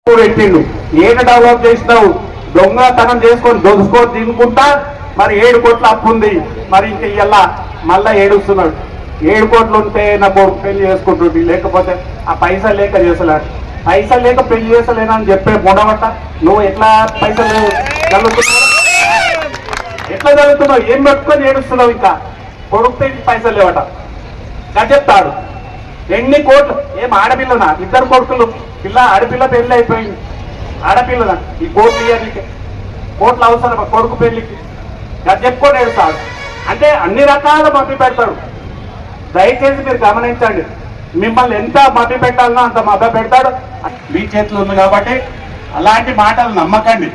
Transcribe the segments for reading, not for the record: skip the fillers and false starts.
పెట్టిండు. ఏట డెవలప్ చేసినావు? దొంగతనం చేసుకొని దొంగసుకొని తినుకుంటా మరి 7 కోట్ల అప్పు ఉంది. మరి ఇంక ఇలా మళ్ళా ఏడుస్తున్నాడు. 7 కోట్లు ఉంటే నాకు పెళ్లి చేసుకుంటుంది, లేకపోతే ఆ పైసలు లేక చేసలేడు. పైసలు లేక పెళ్లి చేసలేనని చెప్పే మొడవట నువ్వు ఎట్లా పైసలు చదువుతున్నావు? ఎట్లా చదువుతున్నావు? ఏం పెట్టుకొని ఏడుస్తున్నావు? ఇంకా కొడుకు పైసలు లేవట అని చెప్తాడు. ఎన్ని కోట్లు? ఏం ఆడపిల్లనా? 2 కొడుకులు, ఆడపిల్ల పెళ్లి అయిపోయింది. ఆడపిల్లనా? ఈ కోట్లు ఇవ్వడానికి కోట్లు అవసరం కొడుకు పెళ్లికి అది చెప్పుకొని ఏడుస్తాడు. అంటే అన్ని రకాల మభ్య పెడతాడు. దయచేసి మీరు గమనించండి, మిమ్మల్ని ఎంత మభ్య పెట్టాలనో అంత మభ్య పెడతాడు. మీ చేతులు ఉంది కాబట్టి అలాంటి మాటలు నమ్మకండి.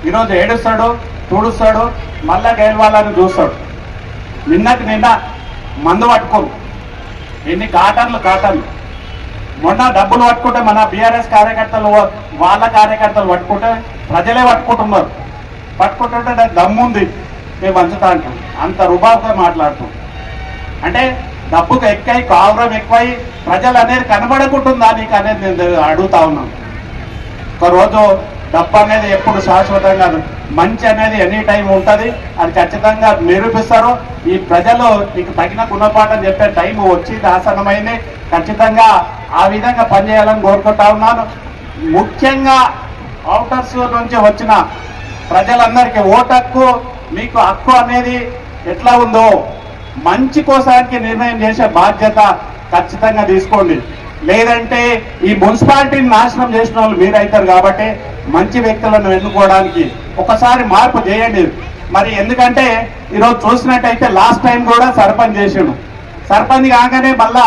ఈరోజు ఏడుస్తాడు, తుడుస్తాడు, మళ్ళా గెలవాలని చూస్తాడు. నిన్నటి నిన్న మందు పట్టుకోరు, ఎన్ని కాటన్లు. మొన్న డబ్బులు పట్టుకుంటే మన బీఆర్ఎస్ కార్యకర్తలు వాళ్ళ కార్యకర్తలు పట్టుకుంటే ప్రజలే పట్టుకుంటున్నారు. పట్టుకుంటుంటే నాకు దమ్ముంది మేము వంచుతా అంటాం. అంత రుబాబుగా మాట్లాడుతాం. అంటే డబ్బుకు ఎక్కువై కావరం ఎక్కువై ప్రజలు అనేది కనబడకుంటుందా నీకు అనేది నేను అడుగుతా ఉన్నాను. ఒకరోజు డబ్బు అనేది ఎప్పుడు శాశ్వతం కాదు. మంచి అనేది ఎనీ టైం ఉంటుంది. అది ఖచ్చితంగా నిరూపిస్తారు. ఈ ప్రజలు నీకు తగిన గుణపాఠం చెప్పే టైం వచ్చింది, ఆసనమైంది. ఖచ్చితంగా ఆ విధంగా పనిచేయాలని కోరుకుంటా ఉన్నాను. ముఖ్యంగా అవుటర్స్ నుంచి వచ్చిన ప్రజలందరికీ ఓటు హక్కు, మీకు హక్కు అనేది ఎట్లా ఉందో మంచి కోసానికి నిర్ణయం చేసే బాధ్యత ఖచ్చితంగా తీసుకోండి. లేదంటే ఈ మున్సిపాలిటీని నాశనం చేసిన వాళ్ళు మీరైతారు. కాబట్టి మంచి వ్యక్తులను ఎన్నుకోవడానికి ఒకసారి మార్పు చేయండి. మరి ఎందుకంటే ఈరోజు చూసినట్టయితే లాస్ట్ టైం కూడా సర్పంచ్ చేసాడు. సర్పంచ్ కాగానే మళ్ళా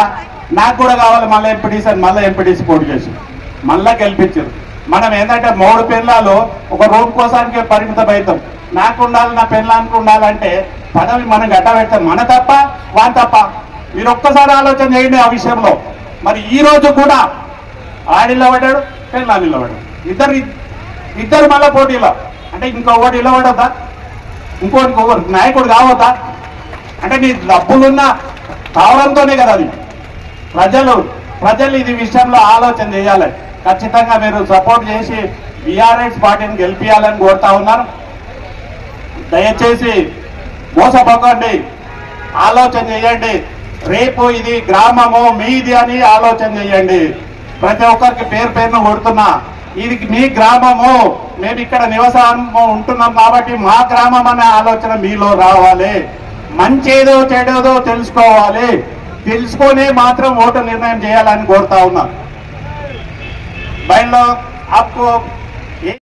నాకు కూడా కావాలి మళ్ళీ ఎంపీటీసీ అని మళ్ళీ ఎంపీటీసీ పోటీ చేసి మళ్ళా గెలిపించారు. మనం ఏంటంటే 3 పెళ్ళాలు ఒక రూమ్ కోసానికి పరిమితం అవుతాం. నాకు ఉండాలి, నా పెళ్ళానికి ఉండాలంటే పదవి మనం గట్ట పెడతాం. మన తప్ప వాని తప్ప. మీరు ఒక్కసారి ఆలోచన చేయండి ఆ విషయంలో. మరి ఈ రోజు కూడా ఆడిలో పడ్డాడు, పెళ్ళాన్ని పడ్డాడు. ఇద్దరు మళ్ళా పోటీలో. అంటే ఇంకొకటి ఇలా పడద్దా? ఇంకోటి నాయకుడు కావద్దా? అంటే నీ డబ్బులున్న కావడంతోనే కదా అది. ప్రజలు ఇది విషయంలో ఆలోచన చేయాలి. ఖచ్చితంగా మీరు సపోర్ట్ చేసి బీఆర్ఎస్ పార్టీని గెలిపించాలని కోరుతా ఉన్నారు. దయచేసి మోసపోకండి, ఆలోచన చేయండి. రేపు ఇది గ్రామము మీది అని ఆలోచన చేయండి. ప్రతి ఒక్కరికి పేరును కొడుతున్నా, ఇది మీ గ్రామము, మేము ఇక్కడ నివసము ఉంటున్నాం కాబట్టి మా గ్రామం అనే ఆలోచన మీలో రావాలి. మంచేదో చెడేదో తెలుసుకోవాలి. తెలుసుకొని మాత్రం ఓటు నిర్ణయం చేయాలని కోరుతా ఉన్నా. బయటలో आपको